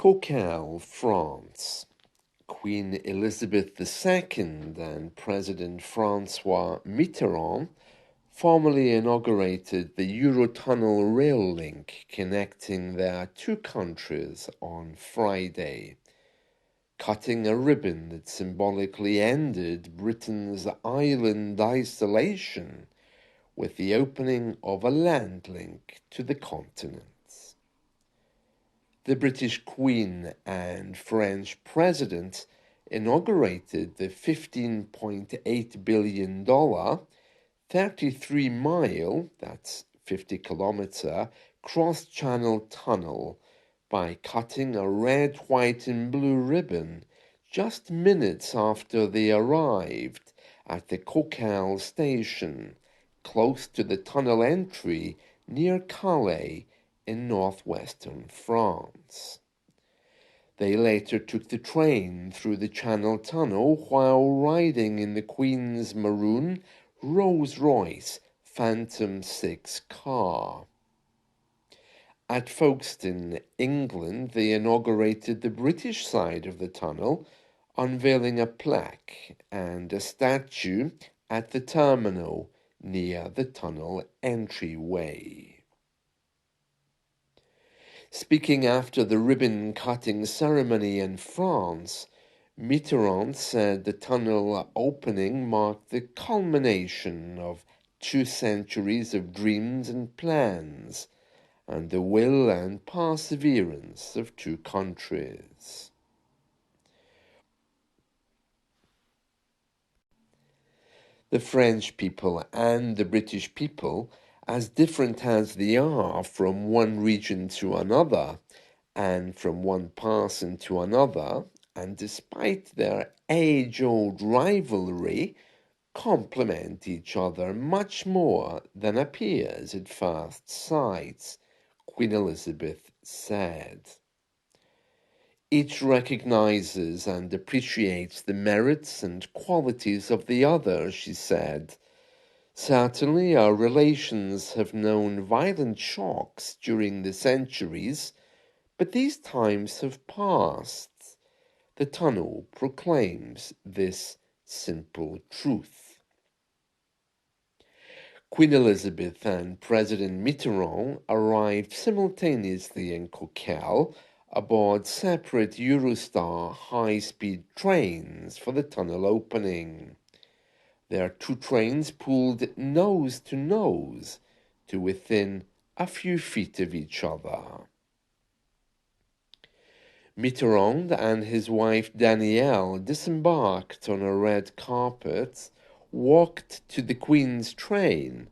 Coquel, France. Queen Elizabeth II and President Francois Mitterrand formally inaugurated the Eurotunnel rail link connecting their two countries on Friday, cutting a ribbon that symbolically ended Britain's island isolation with the opening of a land link to the continent. The British Queen and French President inaugurated the $15.8 billion 33-mile, that's 50-kilometer, cross-channel tunnel by cutting a red, white and blue ribbon just minutes after they arrived at the Coquel station, close to the tunnel entry near Calais in northwestern France. They later took the train through the Channel Tunnel while riding in the Queen's maroon Rolls-Royce Phantom 6 car. At Folkestone, England, they inaugurated the British side of the tunnel, unveiling a plaque and a statue at the terminal near the tunnel entryway. Speaking after the ribbon-cutting ceremony in France, Mitterrand said the tunnel opening marked the culmination of 2 centuries of dreams and plans, and the will and perseverance of 2 countries. The French people and the British people, as different as they are from one region to another, and from one person to another, and despite their age-old rivalry, complement each other much more than appears at first sight, Queen Elizabeth said. Each recognizes and appreciates the merits and qualities of the other, she said. Certainly our relations have known violent shocks during the centuries, but these times have passed. The tunnel proclaims this simple truth. Queen Elizabeth and President Mitterrand arrived simultaneously in Coquel aboard separate Eurostar high-speed trains for the tunnel opening. Their 2 trains pulled nose to within a few feet of each other. Mitterrand and his wife Danielle disembarked on a red carpet, walked to the Queen's train,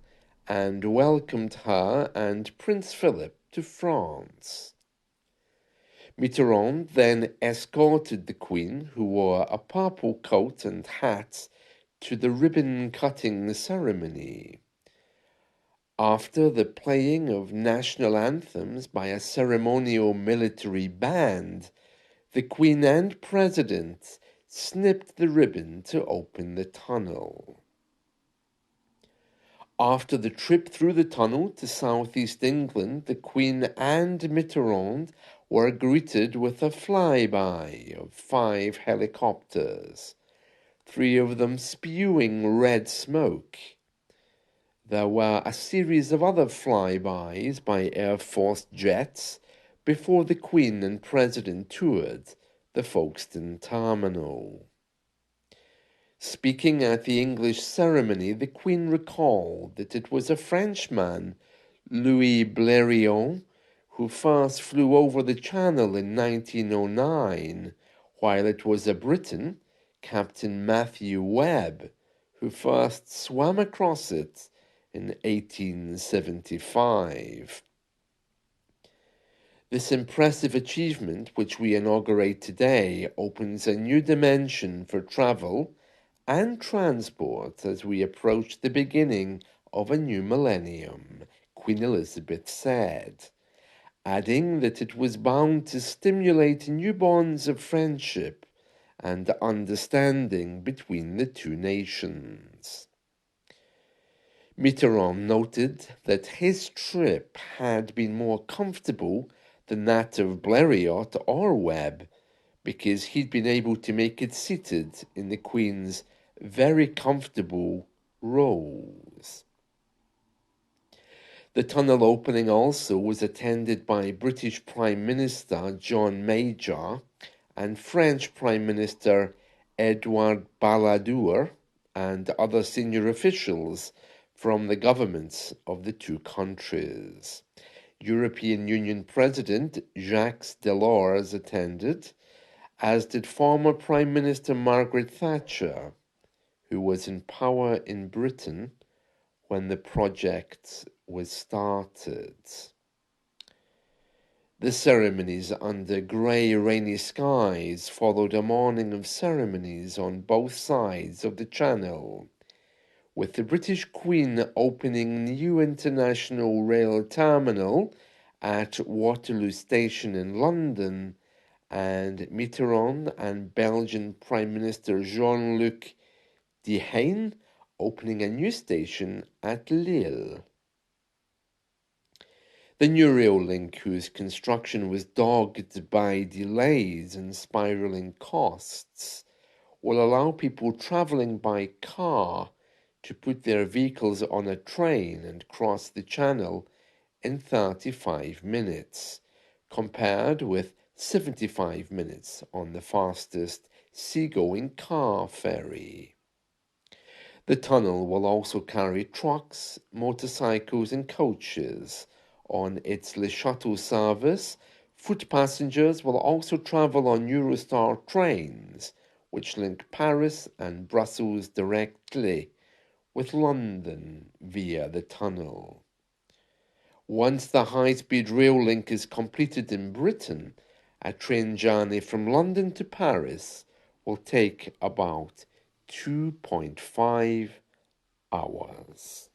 and welcomed her and Prince Philip to France. Mitterrand then escorted the Queen, who wore a purple coat and hat, to the ribbon-cutting ceremony. After the playing of national anthems by a ceremonial military band, the Queen and President snipped the ribbon to open the tunnel. After the trip through the tunnel to southeast England, the Queen and Mitterrand were greeted with a flyby of 5 helicopters, 3 of them spewing red smoke. There were a series of other flybys by Air Force jets before the Queen and President toured the Folkestone terminal. Speaking at the English ceremony, the Queen recalled that it was a Frenchman, Louis Blériot, who first flew over the Channel in 1909, while it was a Briton, Captain Matthew Webb, who first swam across it in 1875. This impressive achievement, which we inaugurate today, opens a new dimension for travel and transport as we approach the beginning of a new millennium, Queen Elizabeth said, adding that it was bound to stimulate new bonds of friendship and understanding between the 2 nations. Mitterrand noted that his trip had been more comfortable the native Blériot or Webb, because he'd been able to make it seated in the Queen's very comfortable rows. The tunnel opening also was attended by British Prime Minister John Major and French Prime Minister Edouard Balladur and other senior officials from the governments of the two countries. European Union President Jacques Delors attended, as did former Prime Minister Margaret Thatcher, who was in power in Britain when the project was started. The ceremonies under grey, rainy skies followed a morning of ceremonies on both sides of the Channel, with the British Queen opening new international rail terminal at Waterloo Station in London, and Mitterrand and Belgian Prime Minister Jean-Luc Dehaene opening a new station at Lille. The new rail link, whose construction was dogged by delays and spiralling costs, will allow people travelling by car to put their vehicles on a train and cross the Channel in 35 minutes, compared with 75 minutes on the fastest seagoing car ferry. The tunnel will also carry trucks, motorcycles and coaches. On its Le Shuttle service, foot passengers will also travel on Eurostar trains, which link Paris and Brussels directly with London via the tunnel. Once the high-speed rail link is completed in Britain, a train journey from London to Paris will take about 2.5 hours.